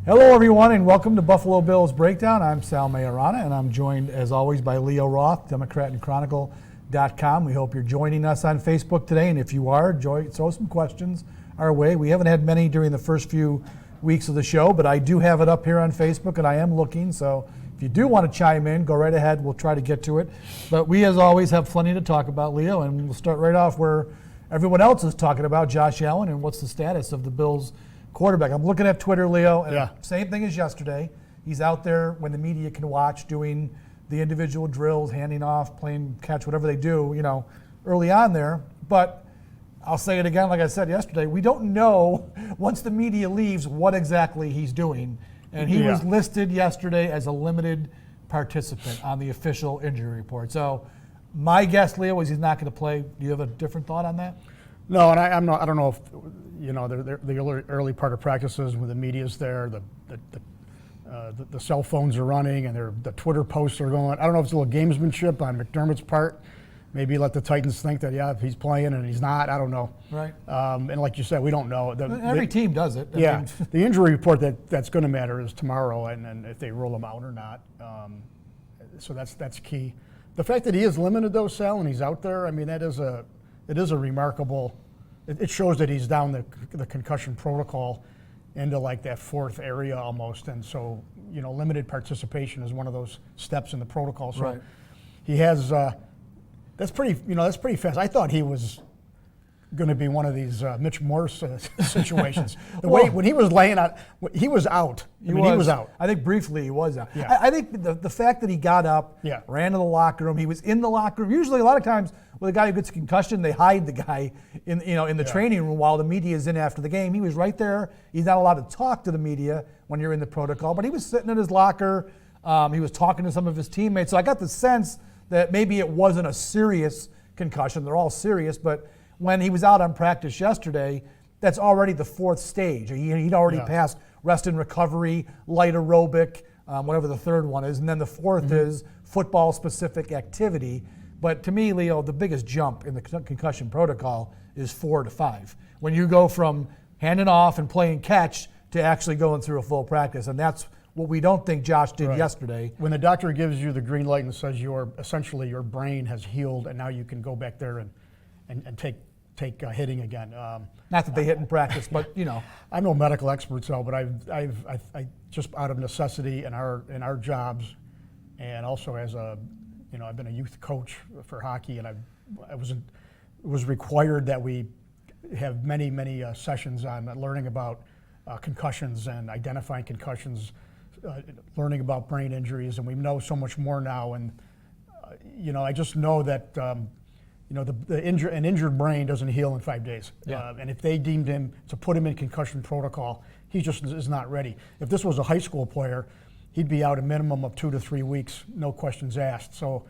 Hello, everyone, and welcome to Buffalo Bills Breakdown. I'm Sal Maiorana, and I'm joined, as always, by Leo Roth, DemocratandChronicle.com. We hope you're joining us on Facebook today, and if you are, throw some questions our way. We haven't had many during the first few weeks of the show, but I do have it up here on Facebook, and I am looking, so if you do want to chime in, go right ahead. We'll try to get to it. But we, as always, have plenty to talk about, Leo, and we'll start right off where everyone else is talking about Josh Allen and what's the status of the Bills quarterback. I'm looking at Twitter, Leo, and same thing as yesterday. He's out there when the media can watch, doing the individual drills, handing off, playing catch, whatever they do, early on there. But I'll say it again, like I said yesterday, we don't know, once the media leaves, what exactly he's doing. And he was listed yesterday as a limited participant on the official injury report. So my guess, Leo, is he's not going to play. Do you have a different thought on that? No, and I'm not. I don't know if the early part of practices when the media's there, the cell phones are running and the Twitter posts are going. I don't know if it's a little gamesmanship on McDermott's part. Maybe let the Titans think that he's playing and he's not. I don't know. Right. And like you said, we don't know. Every team does it. I mean, the injury report that's going to matter is tomorrow, and if they rule him out or not. So that's key. The fact that he is limited though, Sal, and he's out there. I mean, it is a remarkable. It shows that he's down the concussion protocol into like that fourth area almost, and so limited participation is one of those steps in the protocol. So he has. That's pretty fast. I thought he was going to be one of these Mitch Morse situations. When he was laying out, he was out. He was out. I think briefly he was out. Yeah. I think the fact that he got up, ran to the locker room, he was in the locker room. Usually, a lot of times with a guy who gets a concussion, they hide the guy in the training room while the media is in after the game. He was right there. He's not allowed to talk to the media when you're in the protocol, but he was sitting in his locker. He was talking to some of his teammates. So I got the sense that maybe it wasn't a serious concussion. They're all serious, but when he was out on practice yesterday, that's already the fourth stage. He'd already passed rest and recovery, light aerobic, whatever the third one is, and then the fourth is football-specific activity. But to me, Leo, the biggest jump in the concussion protocol is 4 to 5. When you go from handing off and playing catch to actually going through a full practice, and that's what we don't think Josh did yesterday. When the doctor gives you the green light and says essentially your brain has healed and now you can go back there and take hitting again. Not that they hit in practice, but I'm no medical expert, so but I just out of necessity in our jobs, and also as I've been a youth coach for hockey, and it was required that we have many sessions on learning about concussions and identifying concussions, learning about brain injuries, and we know so much more now. And I just know that an injured brain doesn't heal in 5 days. And if they deemed him to put him in concussion protocol, he just is not ready. If this was a high school player, he'd be out a minimum of 2 to 3 weeks, no questions asked. So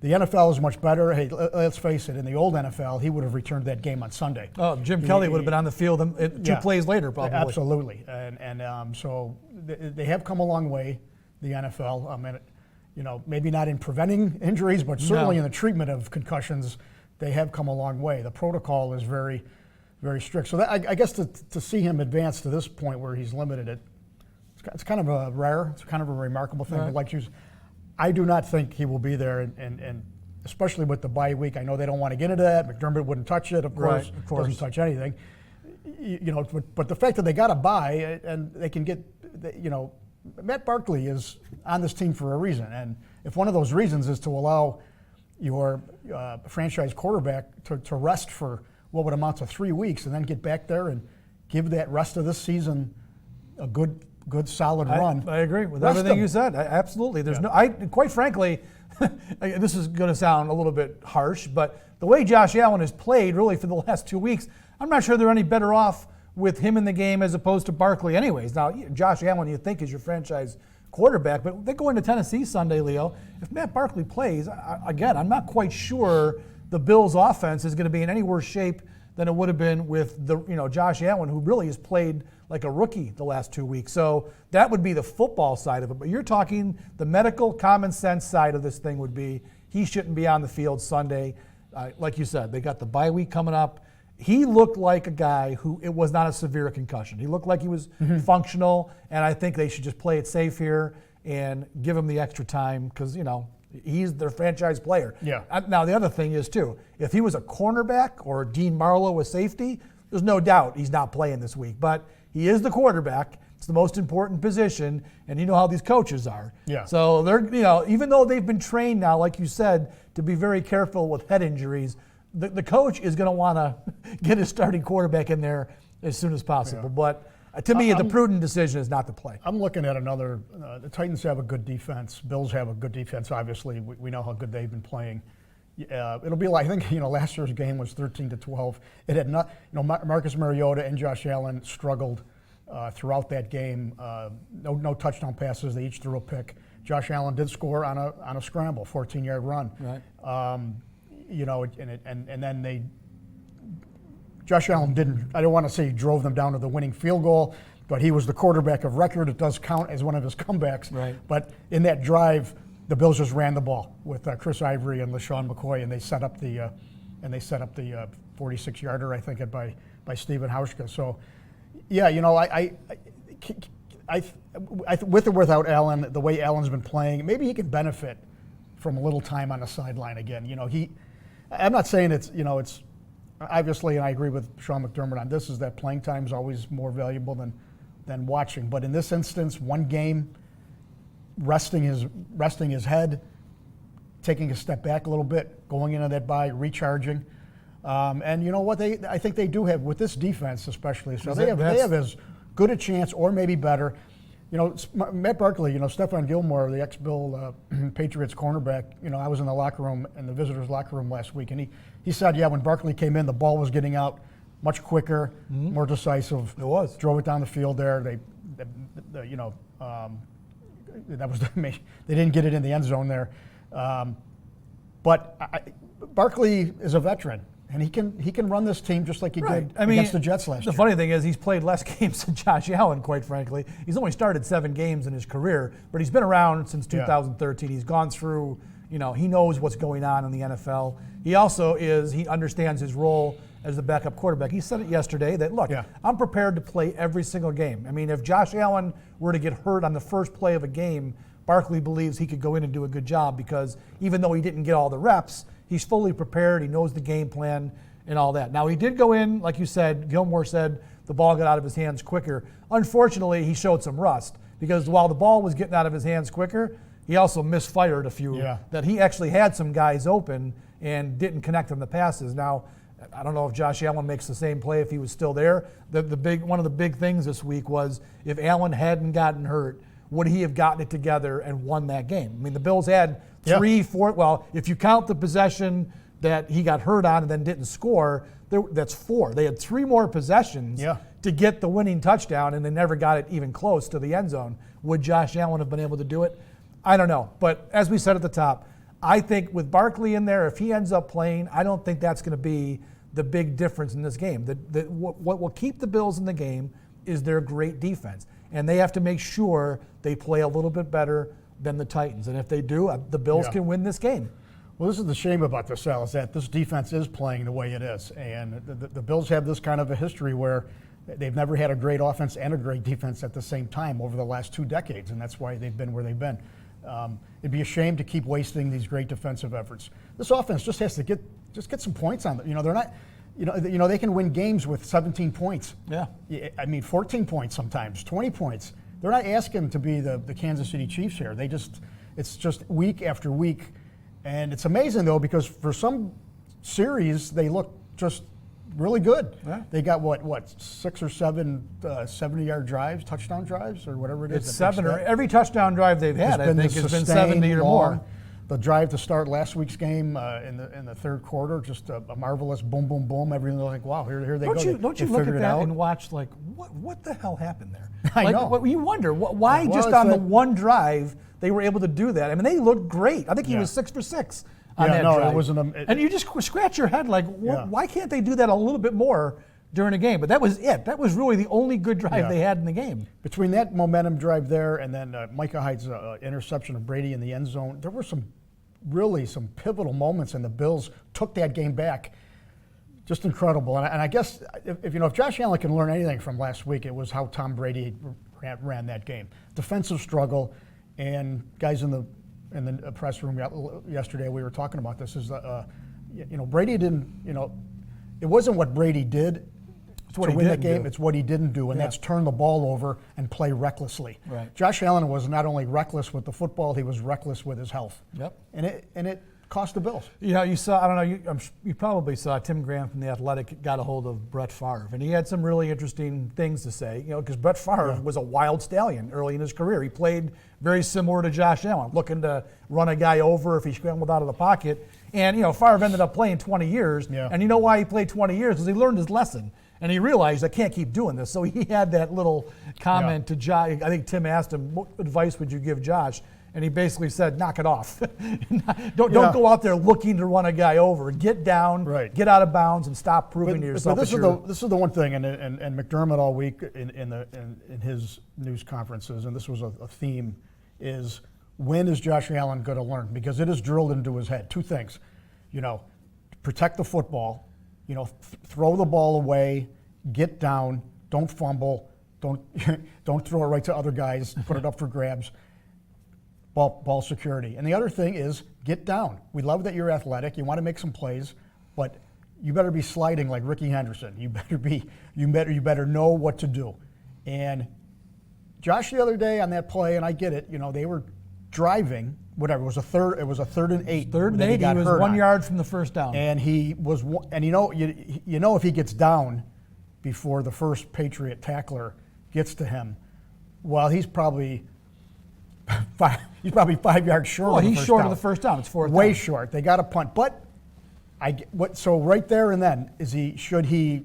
the NFL is much better. Hey, let's face it, in the old NFL, he would have returned that game on Sunday. Oh, Jim Kelly would have been on the field 2 plays later, probably. Absolutely. And so they have come a long way, the NFL. Maybe not in preventing injuries, but certainly in the treatment of concussions, they have come a long way. The protocol is very, very strict. So I guess to see him advance to this point where he's limited, it's kind of a rare, it's kind of a remarkable thing. But I do not think he will be there, and especially with the bye week. I know they don't want to get into that. McDermott wouldn't touch it, of course. Doesn't touch anything. But the fact that they got a bye and they can get, Matt Barkley is on this team for a reason, and if one of those reasons is to allow your franchise quarterback to rest for what would amount to 3 weeks and then get back there and give that rest of this season a good solid run. I agree with everything you said. Absolutely. There's quite frankly, this is going to sound a little bit harsh, but the way Josh Allen has played really for the last 2 weeks, I'm not sure they're any better off with him in the game as opposed to Barkley anyways. Now, Josh Allen you think is your franchise quarterback, but they go into Tennessee Sunday, Leo. If Matt Barkley plays, again, I'm not quite sure the Bills' offense is going to be in any worse shape than it would have been with Josh Allen, who really has played like a rookie the last 2 weeks. So that would be the football side of it. But you're talking the medical common sense side of this thing would be he shouldn't be on the field Sunday. Like you said, they got the bye week coming up. he looked like a guy who it was not a severe concussion. He looked like he was functional, and I think they should just play it safe here and give him the extra time because, he's their franchise player. Yeah. Now, the other thing is, too, if he was a cornerback or Dean Marlowe was safety, there's no doubt he's not playing this week. But he is the quarterback. It's the most important position, and you know how these coaches are. Yeah. So they're, even though they've been trained now, like you said, to be very careful with head injuries, the coach is going to want to get his starting quarterback in there as soon as possible. Yeah. But to me, the prudent decision is not to play. I'm looking at another. The Titans have a good defense. Bills have a good defense. Obviously, we know how good they've been playing. It'll be like, I think, last year's game was 13-12. It had not, Marcus Mariota and Josh Allen struggled throughout that game. No touchdown passes. They each threw a pick. Josh Allen did score on a scramble, 14-yard run. Right. And then Josh Allen didn't, I don't want to say he drove them down to the winning field goal, but he was the quarterback of record. It does count as one of his comebacks. Right. But in that drive, the Bills just ran the ball with Chris Ivory and LaShawn McCoy, and they set up the 46-yarder, I think, by Stephen Hauschka. So, yeah, I with or without Allen, the way Allen's been playing, maybe he can benefit from a little time on the sideline again. I'm not saying it's obviously, and I agree with Sean McDermott on this, is that playing time is always more valuable than watching. But in this instance, one game, resting his head, taking a step back a little bit, going into that bye, recharging. And you know what? I think they do have, with this defense especially, so they have as good a chance or maybe better. Matt Barkley, Stephon Gilmore, the ex-Bill Patriots cornerback, I was in the visitors' locker room last week, and he said, when Barkley came in, the ball was getting out much quicker, more decisive. It was. Drove it down the field there. That was they didn't get it in the end zone there. But Barkley is a veteran. And he can run this team just like he did against the Jets last year. The funny thing is he's played less games than Josh Allen, quite frankly. He's only started 7 games in his career, but he's been around since 2013. He's gone through, he knows what's going on in the NFL. He also he understands his role as the backup quarterback. He said it yesterday that, look, I'm prepared to play every single game. I mean, if Josh Allen were to get hurt on the first play of a game, Barkley believes he could go in and do a good job because even though he didn't get all the reps, he's fully prepared. He knows the game plan and all that. Now, he did go in, like you said, Gilmore said the ball got out of his hands quicker. Unfortunately, he showed some rust because while the ball was getting out of his hands quicker, he also misfired a few that he actually had some guys open and didn't connect on the passes. Now, I don't know if Josh Allen makes the same play if he was still there. One of the big things this week was if Allen hadn't gotten hurt, would he have gotten it together and won that game? I mean, the Bills had 3, 4, well, if you count the possession that he got hurt on and then didn't score, that's 4. They had 3 more possessions to get the winning touchdown, and they never got it even close to the end zone. Would Josh Allen have been able to do it? I don't know. But as we said at the top, I think with Barkley in there, if he ends up playing, I don't think that's going to be the big difference in this game. What will keep the Bills in the game is their great defense. And they have to make sure they play a little bit better than the Titans. And if they do, the Bills can win this game. Well, this is the shame about this, Al, is that this defense is playing the way it is. And the Bills have this kind of a history where they've never had a great offense and a great defense at the same time over the last 2 decades, and that's why they've been where they've been. It'd be a shame to keep wasting these great defensive efforts. This offense just has to get some points on them. They're not. They can win games with 17 points. Yeah. I mean, 14 points sometimes, 20 points. They're not asking to be the Kansas City Chiefs here. It's just week after week. And it's amazing, though, because for some series, they look just really good. Yeah. They got, 6 or 7 70-yard drives, touchdown drives, or whatever it is. It's 7, or every touchdown drive they've had, I think, has been 70 or more. The drive to start last week's game in the third quarter, just a marvelous boom, boom, boom. Everything like, wow, here they go. Don't you look at that and watch, like, what the hell happened there? I know. You wonder, why just on the one drive they were able to do that? I mean, they looked great. I think he was 6 for 6 on that drive. It wasn't and you just scratch your head like, why can't they do that a little bit more during a game? But that was it. That was really the only good drive they had in the game. Between that momentum drive there and then Micah Hyde's interception of Brady in the end zone, there were some pivotal moments, and the Bills took that game back just incredible. And I guess if Josh Allen can learn anything from last week, it was how Tom Brady ran that game. Defensive struggle, and guys in the press room yesterday, we were talking about this. Brady didn't. It wasn't what Brady did to win that game. It's what he didn't do, and that's turn the ball over and play recklessly. Right. Josh Allen was not only reckless with the football, he was reckless with his health. Yep. And it cost the Bills. You saw, I don't know, you probably saw Tim Graham from The Athletic got a hold of Brett Favre, and he had some really interesting things to say, because Brett Favre was a wild stallion early in his career. He played very similar to Josh Allen, looking to run a guy over if he scrambled out of the pocket. And, Favre ended up playing 20 years, and you know why he played 20 years? Because he learned his lesson. And he realized, I can't keep doing this. So he had that little comment to Josh. I think Tim asked him, what advice would you give Josh? And he basically said, knock it off. Don't go out there looking to run a guy over. Get down, get out of bounds, and stop proving to yourself. But this is the one thing, and McDermott all week in his news conferences, and this was a theme, is when is Josh Allen going to learn? Because it is drilled into his head. Two things, protect the football, throw the ball away, get down, don't fumble, don't throw it right to other guys, put it up for grabs. Ball security. And the other thing is get down. We love that you're athletic. You want to make some plays, but you better be sliding like Ricky Henderson. You better know what to do. And Josh the other day on that play, and I get it, they were driving, whatever, it was a third and 8. Third and 8, he was 1 yard from the first down. And if he gets down before the first Patriot tackler gets to him, well, he's probably 5 yards short. Well, of the he's first short down. of the first down. It's fourth Way down. short. They got a punt. But so right there and then should he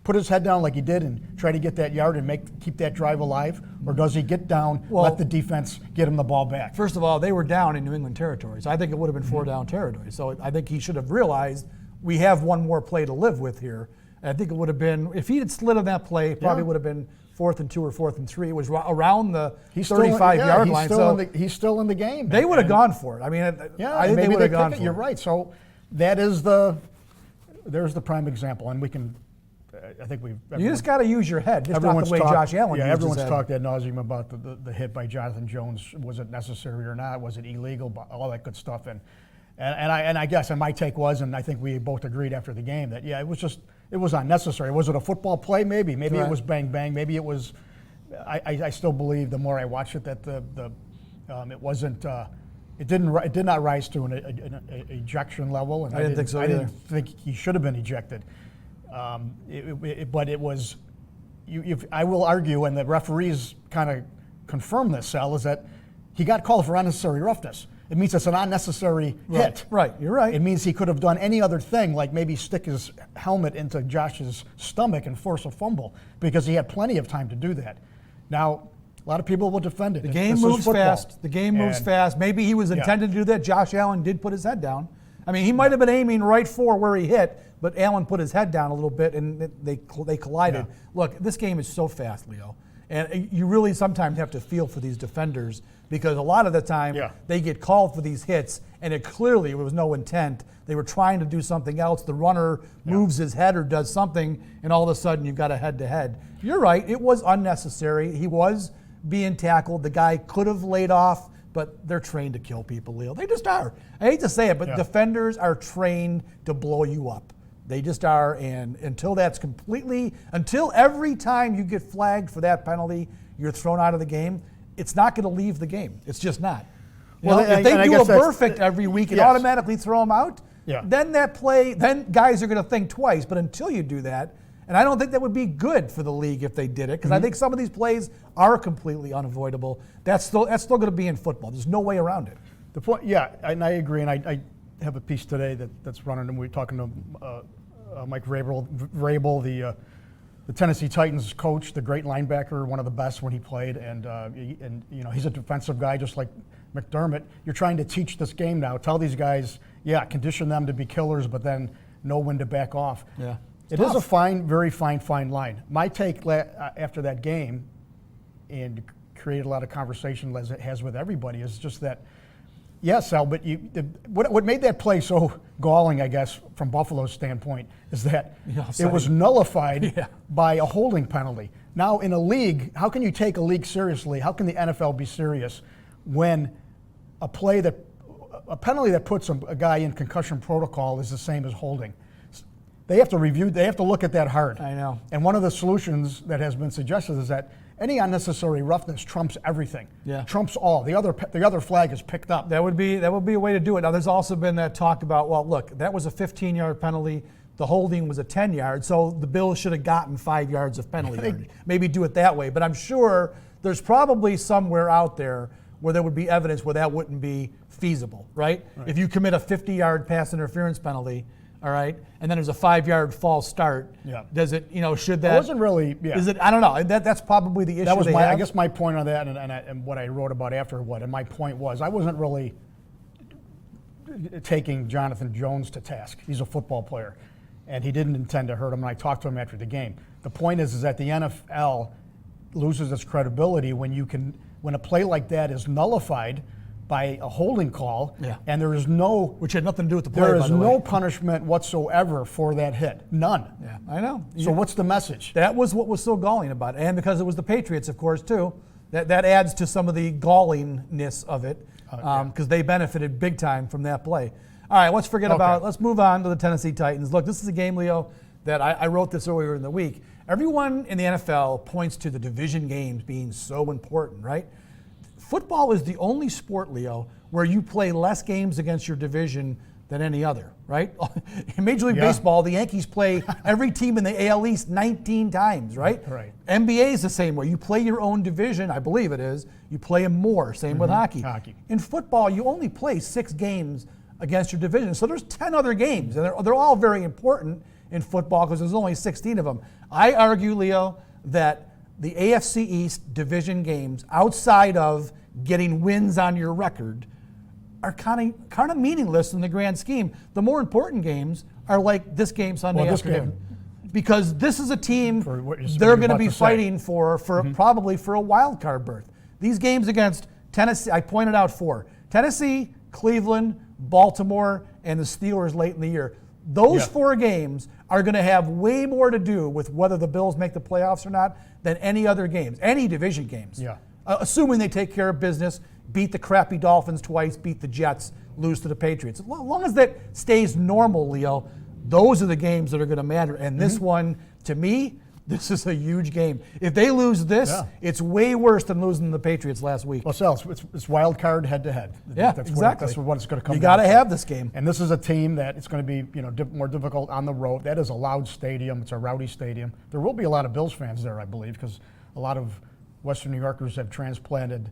put his head down like he did and try to get that yard and keep that drive alive, or does he get down, let the defense get him the ball back? First of all, they were down in New England territory, so I think it would have been 4-down territory. So I think he should have realized we have one more play to live with here. I think it would have been, if he had slid on that play, it probably would have been 4th and 2 or 4th and 3. It was around the 35-yard line. He's still in the game. They would have gone for it. I mean, I think they would have gone for it. You're right. So there's the prime example, and we can. I think we've. You just got to use your head, just not the way Josh Allen used his everyone's head. talked ad nauseum about the hit by Jonathan Jones. Was it necessary or not? Was it illegal? All that good stuff. And I guess, and my take was, and I think we both agreed after the game that it was unnecessary. Was it a football play? Maybe right. It was bang bang. Maybe it was. I still believe the more I watch it that it wasn't. It did not rise to an ejection level, and I didn't think so either. I didn't think he should have been ejected. But it was. I will argue, and the referees kind of confirm this, Sal, is that he got called for unnecessary roughness. It means it's an unnecessary hit. Right, you're right. It means he could have done any other thing, like maybe stick his helmet into Josh's stomach and force a fumble, because he had plenty of time to do that. Now, a lot of people will defend it. The game moves fast. The game moves fast. Maybe he was intended to do that. Josh Allen did put his head down. I mean, he might have been aiming right for where he hit, but Allen put his head down a little bit, and they collided. Yeah. Look, this game is so fast, Leo. And you really sometimes have to feel for these defenders, because a lot of the time they get called for these hits, and it was no intent. They were trying to do something else. The runner moves his head or does something, and all of a sudden you've got a head-to-head. You're right. It was unnecessary. He was being tackled. The guy could have laid off, but they're trained to kill people, Leo. They just are. I hate to say it, but defenders are trained to blow you up. They just are, and until every time you get flagged for that penalty, you're thrown out of the game, it's not going to leave the game. It's just not. If they do a perfect every week and automatically throw them out, then guys are going to think twice. But until you do that, and I don't think that would be good for the league if they did it, because I think some of these plays are completely unavoidable. That's still going to be in football. There's no way around it. The point, and I agree, and I have a piece today that's running, and we're talking to Mike Vrabel, the Tennessee Titans coach, the great linebacker, one of the best when he played, and he's a defensive guy just like McDermott. You're trying to teach this game now. Tell these guys, condition them to be killers, but then know when to back off. Yeah, it is a very fine line. My take after that game, and created a lot of conversation as it has with everybody, is just that Yes, Sal, but what made that play so galling, I guess, from Buffalo's standpoint, is that it was nullified by a holding penalty. Now, in a league, how can you take a league seriously? How can the NFL be serious when a penalty that puts a guy in concussion protocol is the same as holding? They have to look at that hard. I know. And one of the solutions that has been suggested is that any unnecessary roughness trumps everything. Yeah. Trumps all. The other flag is picked up. That would be a way to do it. Now, there's also been that talk about, well, look, that was a 15-yard penalty. The holding was a 10-yard, so the Bills should have gotten 5 yards of penalty yardage. Maybe do it that way. But I'm sure there's probably somewhere out there where there would be evidence where that wouldn't be feasible, right? If you commit a 50-yard pass interference penalty, all right, and then there's a 5-yard false start. Yeah. Does it, should that? It wasn't really. Yeah. Is it? I don't know. That's probably the issue. That was I guess my point on that, and what I wrote about afterward. And my point was, I wasn't really taking Jonathan Jones to task. He's a football player, and he didn't intend to hurt him. And I talked to him after the game. The point is that the NFL loses its credibility when a play like that is nullified by a holding call, and there is which had nothing to do with the play. There is no punishment whatsoever for that hit, none. Yeah, I know. So what's the message? That was what was so galling about it, and because it was the Patriots, of course, too. That adds to some of the gallingness of it, because they benefited big time from that play. All right, let's move on to the Tennessee Titans. Look, this is a game, Leo, that I wrote this earlier in the week. Everyone in the NFL points to the division games being so important, right? Football is the only sport, Leo, where you play less games against your division than any other, right? In Major League Baseball, the Yankees play every team in the AL East 19 times, right? Right. NBA is the same way. You play your own division, I believe it is. You play them more. Same with hockey. In football, you only play 6 games against your division. So there's 10 other games, and they're all very important in football because there's only 16 of them. I argue, Leo, that the AFC East division games, outside of getting wins on your record, are kind of meaningless in the grand scheme. The more important games are like this game Sunday afternoon. Because this is a team they're going to be fighting for probably for a wild card berth. These games against Tennessee, I pointed out 4. Tennessee, Cleveland, Baltimore, and the Steelers late in the year. Those 4 games are going to have way more to do with whether the Bills make the playoffs or not than any other games, any division games. Yeah. Assuming they take care of business, beat the crappy Dolphins twice, beat the Jets, lose to the Patriots. As long as that stays normal, Leo, those are the games that are going to matter. And this one, to me, this is a huge game. If they lose this, it's way worse than losing to the Patriots last week. Well, Sal, it's wild card head-to-head. Yeah, that's exactly. That's what it's going to come down to. You got to have this game. And this is a team that it's going to be more difficult on the road. That is a loud stadium. It's a rowdy stadium. There will be a lot of Bills fans there, I believe, because a lot of Western New Yorkers have transplanted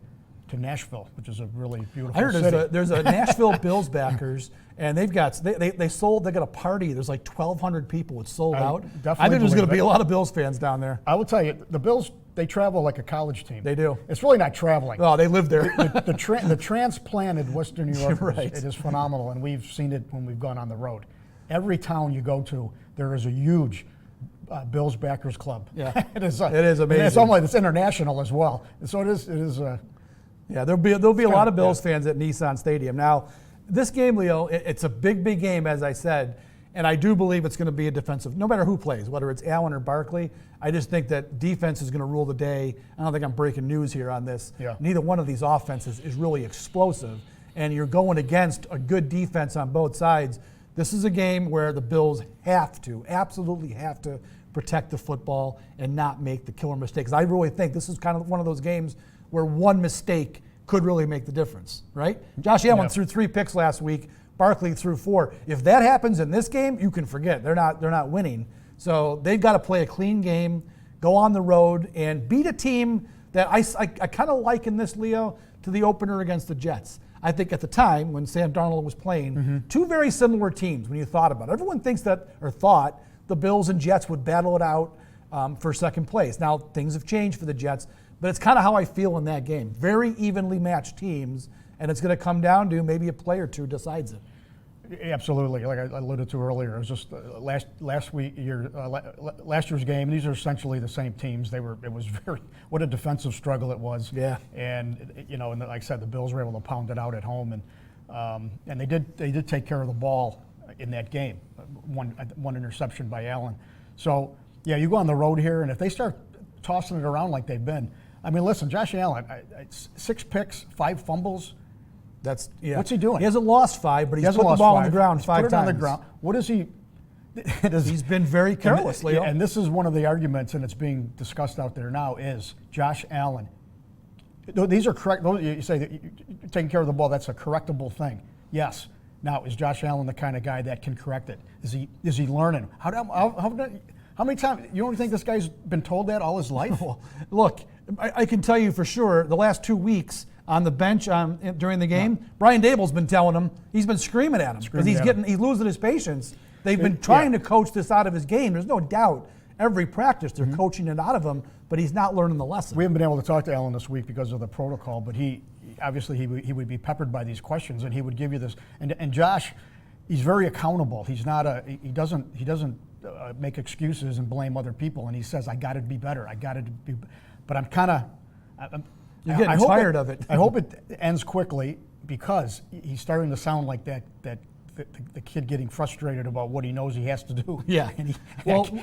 to Nashville, which is a really beautiful city. I heard there's a Nashville Bills backers, and they got a party. There's like 1,200 people. It's sold out. I think there's going to be a lot of Bills fans down there. I will tell you, the Bills, they travel like a college team. They do. It's really not traveling. Oh, they live there. The transplanted Western New Yorkers, right. It is phenomenal, and we've seen it when we've gone on the road. Every town you go to, there is a huge Bills backers club. Yeah, it is amazing. It's international as well. So it is. Yeah, there'll be a lot of Bills fans at Nissan Stadium. Now, this game, Leo, it's a big game, as I said, and I do believe it's going to be a defensive, no matter who plays, whether it's Allen or Barkley. I just think that defense is going to rule the day. I don't think I'm breaking news here on this. Yeah. Neither one of these offenses is really explosive, and you're going against a good defense on both sides. This is a game where the Bills absolutely have to protect the football and not make the killer mistakes. I really think this is kind of one of those games where one mistake could really make the difference, right? Josh Allen threw 3 picks last week. Barkley threw 4. If that happens in this game, you can forget. They're not winning. So they've got to play a clean game, go on the road, and beat a team that I kind of liken this, Leo, to the opener against the Jets. I think at the time when Sam Darnold was playing, 2 very similar teams when you thought about it. Everyone thought the Bills and Jets would battle it out for second place. Now, things have changed for the Jets, but it's kind of how I feel in that game. Very evenly matched teams, and it's going to come down to maybe a play or two decides it. Absolutely. Like I alluded to earlier, it was just last year's game. These are essentially the same teams. It was what a defensive struggle it was. Yeah. And and like I said, the Bills were able to pound it out at home, and And they did take care of the ball in that game. One interception by Allen. So yeah, you go on the road here, and if they start tossing it around like they've been, I mean, listen, Josh Allen, 6 picks, 5 fumbles. What's he doing? He hasn't lost 5, but he's put the ball on the ground 5 times. Put it on the ground. What is he? He's been very careless, Leo. And this is one of the arguments, and it's being discussed out there now, is Josh Allen. These are correct. You say that you're taking care of the ball, that's a correctable thing. Yes. Now, is Josh Allen the kind of guy that can correct it? Is he learning? How many times? You don't think this guy's been told that all his life? Well, look, I can tell you for sure, the last 2 weeks on the bench during the game, Brian Dable's been telling him, he's been screaming at him because he's losing his patience. They've been trying to coach this out of his game. There's no doubt. Every practice, they're coaching it out of him, but he's not learning the lesson. We haven't been able to talk to Allen this week because of the protocol, but he would be peppered by these questions, and he would give you this. And Josh, he's very accountable. He's not he doesn't make excuses and blame other people, and he says, I got to be better. I got to be. But I'm kind of. You're getting tired of it. I hope it ends quickly because he's starting to sound like the kid getting frustrated about what he knows he has to do. Yeah. And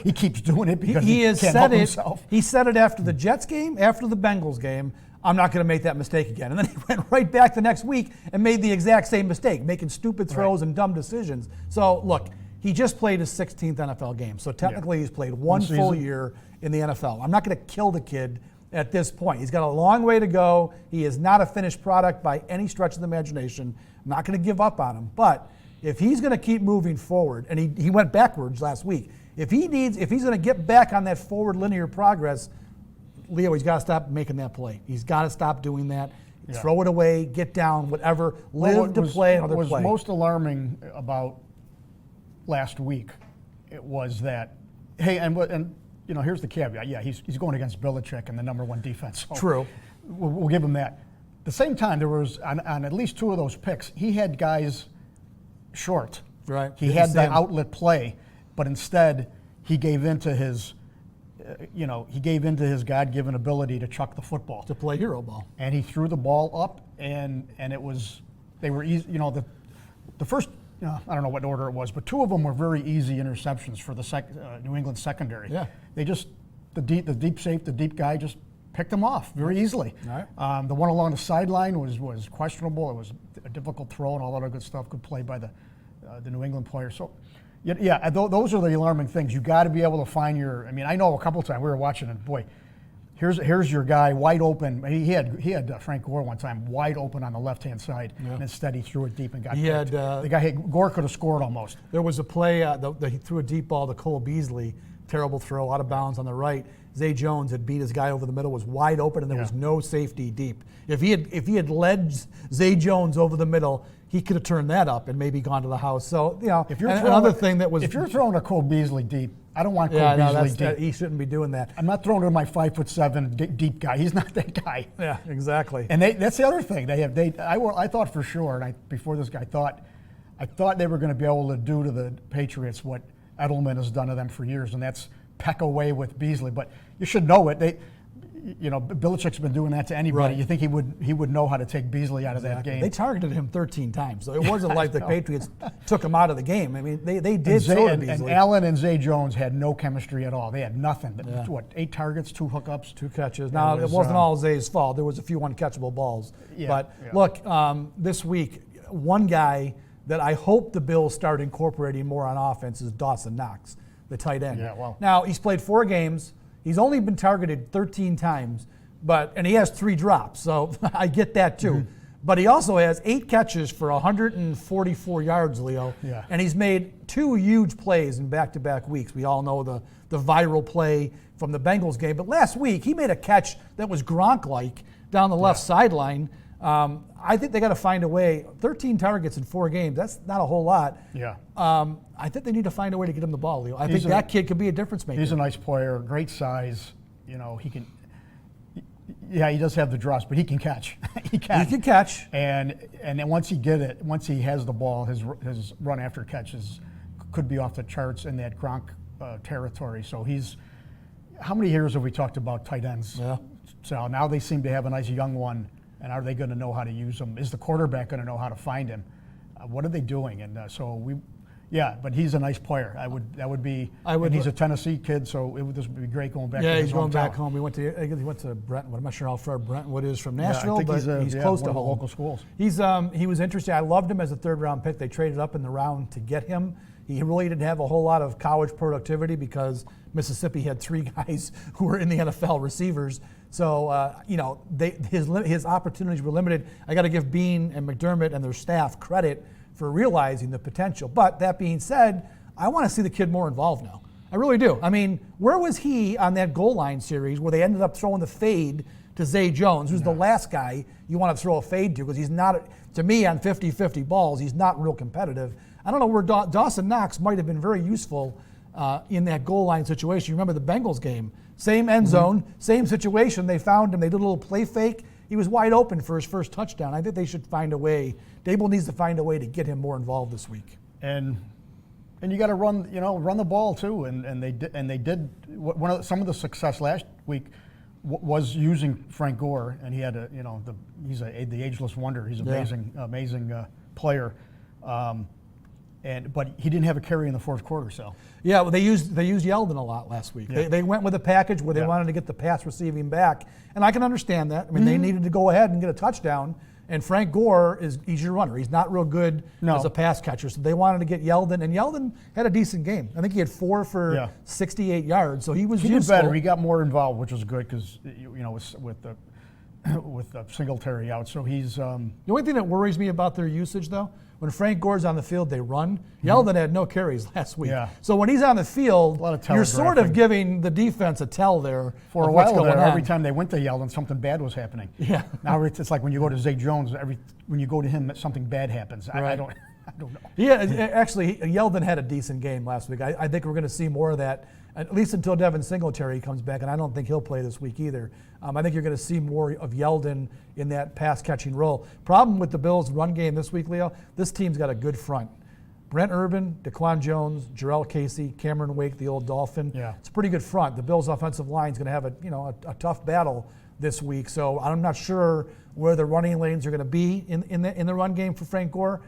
he keeps doing it because he can't help himself. He said it after the Jets game, after the Bengals game. I'm not going to make that mistake again. And then he went right back the next week and made the exact same mistake, making stupid throws and dumb decisions. So, look, he just played his 16th NFL game. So, technically, he's played one full year in the NFL. I'm not going to kill the kid at this point. He's got a long way to go. He is not a finished product by any stretch of the imagination. I'm not going to give up on him. But if he's going to keep moving forward, and he went backwards last week, if he's going to get back on that forward linear progress, Leo, he's got to stop making that play. He's got to stop doing that. Yeah. Throw it away, get down, whatever. Live to play another play. What was most alarming about last week, it was that, hey, and you know, here's the caveat. Yeah, he's going against Belichick and the #1 defense. So true. We'll give him that. At the same time, there was, on at least 2 of those picks, he had guys short. Right. He had the outlet play, but instead he gave into his God-given ability to chuck the football. To play hero ball. And he threw the ball up, and they were easy. You know, the first, I don't know what order it was, but 2 of them were very easy interceptions for the New England secondary. Yeah. They just, the deep guy just picked them off very easily. All right. The one along the sideline was questionable. It was a difficult throw and all that other good stuff, good play by the New England player. So, yeah, those are the alarming things. You got to be able to find your. I mean, I know a couple of times we were watching it. Boy, here's your guy wide open. He had Frank Gore one time wide open on the left-hand side, and instead he threw it deep and got picked. The guy Gore could have scored almost. There was a play he threw a deep ball to Cole Beasley, terrible throw, out of bounds on the right. Zay Jones had beat his guy over the middle, was wide open, and there was no safety deep. If he had led Zay Jones over the middle, he could have turned that up and maybe gone to the house. So, you know, if you're throwing a Cole Beasley deep, I don't want Cole Beasley deep. He shouldn't be doing that. I'm not throwing to my 5'7" deep guy. He's not that guy. Yeah, exactly. And that's the other thing I thought for sure, and before this guy I thought they were going to be able to do to the Patriots what Edelman has done to them for years, and that's peck away with Beasley. But you should know it. Belichick's been doing that to anybody. Right. You think he would know how to take Beasley out of that game. They targeted him 13 times, so it wasn't like the Patriots took him out of the game. I mean, they did throw to Beasley. And Allen and Zay Jones had no chemistry at all. They had nothing. Yeah. What, 8 targets, 2 hookups? 2 catches. Now, it wasn't all Zay's fault. There was a few uncatchable balls. Yeah, but look, this week, one guy that I hope the Bills start incorporating more on offense is Dawson Knox, the tight end. Yeah, well. Now, he's played 4 games. He's only been targeted 13 times, and he has 3 drops, so I get that too. Mm-hmm. But he also has 8 catches for 144 yards, Leo. Yeah. And he's made 2 huge plays in back-to-back weeks. We all know the viral play from the Bengals game. But last week, he made a catch that was Gronk-like down the left sideline. I think they got to find a way. 13 targets in 4 games, that's not a whole lot. Yeah. I think they need to find a way to get him the ball, Leo. I think that kid could be a difference maker. He's a nice player, great size. You know, he can. Yeah, he does have the drops, but he can catch. He can catch. And then once he has the ball, his run after catches could be off the charts in that Gronk territory. So how many years have we talked about tight ends? Yeah. So now they seem to have a nice young one, and are they going to know how to use them? Is the quarterback going to know how to find him? what are they doing? And but he's a nice player. And he's a Tennessee kid, so this would be great going back to his he's going hometown. back home. He went to Brentwood. I'm not sure how far Brentwood is from Nashville, I think but he's close to one of the home. local schools. He was interesting. I loved him as a third-round pick. They traded up in the round to get him. He really didn't have a whole lot of college productivity because Mississippi had 3 guys who were in the NFL receivers. So, his opportunities were limited. I got to give Bean and McDermott and their staff credit for realizing the potential. But that being said, I want to see the kid more involved now. I really do. I mean, where was he on that goal line series where they ended up throwing the fade to Zay Jones, who's the last guy you want to throw a fade to because he's not, to me, on 50-50 balls, he's not real competitive. I don't know where Dawson Knox might have been very useful in that goal line situation. You remember the Bengals game, same end zone, same situation. They found him. They did a little play fake. He was wide open for his first touchdown. I think they should find a way. Dable needs to find a way to get him more involved this week. And you got to run the ball too. And they did. Some of the success last week was using Frank Gore, and he had he's the ageless wonder. He's an amazing player. But he didn't have a carry in the fourth quarter, so. Yeah, well, they used Yeldon a lot last week. Yeah. They went with a package where they wanted to get the pass receiving back, and I can understand that. I mean, they needed to go ahead and get a touchdown, and Frank Gore he's your runner. He's not real good as a pass catcher, so they wanted to get Yeldon, and Yeldon had a decent game. I think he had 4 for 68 yards, so he was useful. He did better. He got more involved, which was good because with the Singletary out, so he's. The only thing that worries me about their usage, though, when Frank Gore's on the field, they run. Yeldon had no carries last week. Yeah. So when he's on the field, you're sort of giving the defense a tell there. For a while there, every time they went to Yeldon, something bad was happening. Yeah. Now it's like when you go to Zay Jones, when you go to him, something bad happens. Right. I don't know. Yeah, actually, Yeldon had a decent game last week. I think we're going to see more of that, at least until Devin Singletary comes back, and I don't think he'll play this week either. I think you're going to see more of Yeldon in that pass-catching role. Problem with the Bills' run game this week, Leo, this team's got a good front. Brent Urban, Daquan Jones, Jarrell Casey, Cameron Wake, the old Dolphin. Yeah. It's a pretty good front. The Bills' offensive line is going to have a tough battle this week, so I'm not sure where the running lanes are going to be in the run game for Frank Gore.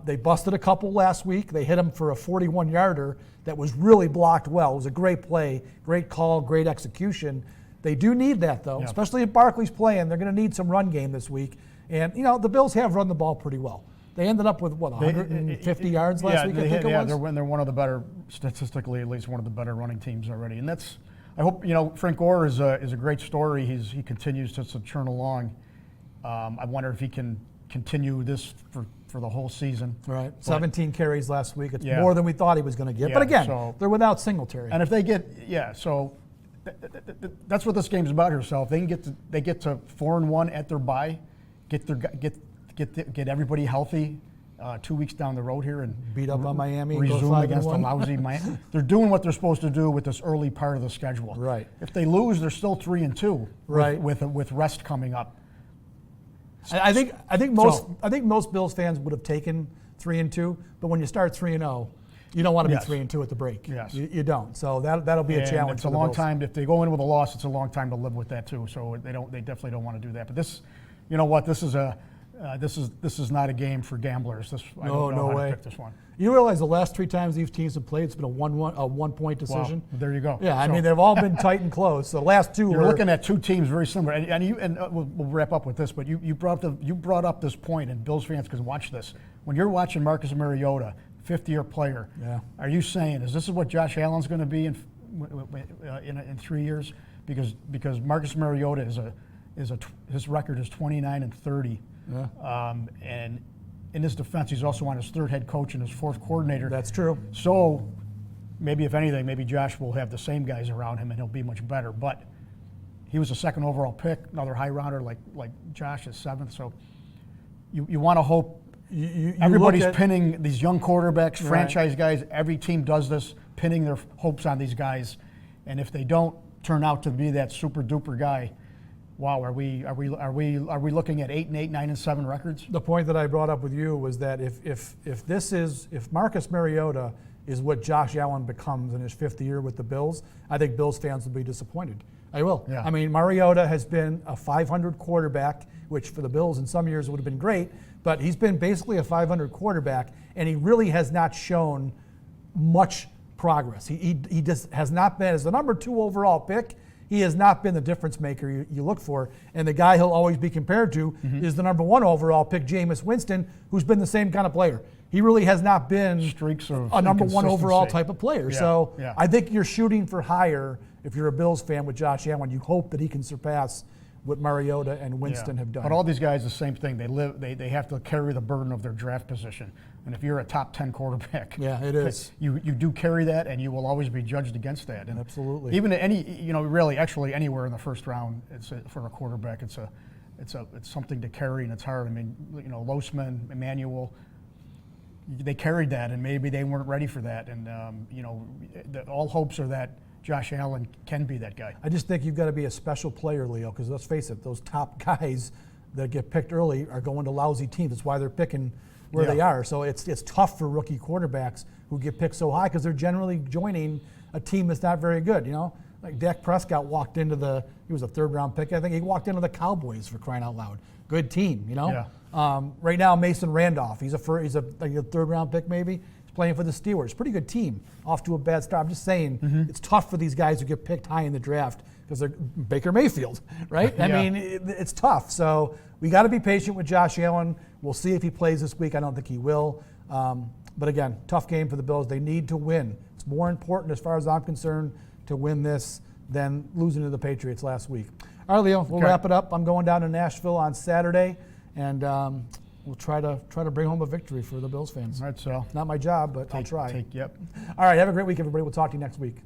They busted a couple last week. They hit him for a 41-yarder that was really blocked well. It was a great play, great call, great execution. They do need that, though, especially if Barkley's playing. They're going to need some run game this week. And, the Bills have run the ball pretty well. They ended up with, 150 yards last week, I think it was? Yeah, they're one of the better, statistically at least, one of the better running teams already. And that's, I hope, Frank Gore is a great story. He continues to churn along. I wonder if he can continue this for the whole season. Right. 17 carries last week. It's more than we thought he was going to get. Yeah, but again, they're without Singletary. And if they get, that's what this game's about here. So if they get to 4-1 at their bye, get everybody healthy 2 weeks down the road here and beat up on Miami, resume against a lousy Miami. They're doing what they're supposed to do with this early part of the schedule. Right. If they lose, they're still 3-2. Right. With rest coming up. I think most Bills fans would have taken 3-2, but when you start 3-0, you don't want to be 3-2 at the break. Yes. You don't. So that'll be a challenge. It's a long time. If they go in with a loss, it's a long time to live with that too. So they definitely don't want to do that. But this, you know what? This is not a game for gamblers. I don't know how to pick this one. You realize the last 3 times these teams have played, it's been a one-point decision. Well, there you go. Yeah, I mean they've all been tight and close. The last 2 You're looking at 2 teams very similar, and we'll wrap up with this. But you brought up this point, and Bills fans can watch this. When you're watching Marcus Mariota, 50-year player, are you saying is this what Josh Allen's going to be in 3 years? Because Marcus Mariota his record is 29-30. Yeah. And in his defense, he's also on his 3rd head coach and his 4th coordinator. That's true. So maybe, if anything, maybe Josh will have the same guys around him and he'll be much better. But he was a 2nd overall pick, another high rounder like Josh is 7th. So you want to hope everybody's pinning these young quarterbacks, franchise guys. Every team does this, pinning their hopes on these guys. And if they don't turn out to be that super duper guy, wow, are we looking at 8-8, 9-7 records? The point that I brought up with you was that if Marcus Mariota is what Josh Allen becomes in his 5th year with the Bills, I think Bills fans will be disappointed. I will. Yeah. I mean, Mariota has been a 500 quarterback, which for the Bills in some years would have been great, but he's been basically a 500 quarterback, and he really has not shown much progress. He just has not been, as the number 2 overall pick, he has not been the difference maker you look for. And the guy he'll always be compared to is the number 1 overall pick, Jameis Winston, who's been the same kind of player. He really has not been Streaks of a number 1 overall inconsistency. type of player. Yeah, So yeah. I think you're shooting for higher if you're a Bills fan with Josh Allen. You hope that he can surpass what Mariota and Winston have done. But all these guys, the same thing. They have to carry the burden of their draft position. And if you're a top 10 quarterback, Yeah, it is. You do carry that, and you will always be judged against that. And Absolutely. Even really, actually anywhere in the first round, for a quarterback, it's something to carry, and it's hard. I mean, Losman, Emmanuel, they carried that, and maybe they weren't ready for that. And all hopes are that Josh Allen can be that guy. I just think you've got to be a special player, Leo, because let's face it, those top guys that get picked early are going to lousy teams. That's why they're picking where they are. So it's tough for rookie quarterbacks who get picked so high because they're generally joining a team that's not very good. Like Dak Prescott walked into he was a 3rd-round pick. I think he walked into the Cowboys, for crying out loud. Good team, Yeah. Right now, Mason Randolph, he's a 3rd-round pick maybe. He's playing for the Steelers. Pretty good team. Off to a bad start. I'm just saying it's tough for these guys who get picked high in the draft because they're Baker Mayfield, right? I mean, it's tough. So we got to be patient with Josh Allen. We'll see if he plays this week. I don't think he will. But again, tough game for the Bills. They need to win. It's more important, as far as I'm concerned, to win this than losing to the Patriots last week. All right, Leo, we'll wrap it up. I'm going down to Nashville on Saturday, and we'll try to bring home a victory for the Bills fans. All right, so Not my job, but I'll try. Yep. All right, have a great week, everybody. We'll talk to you next week.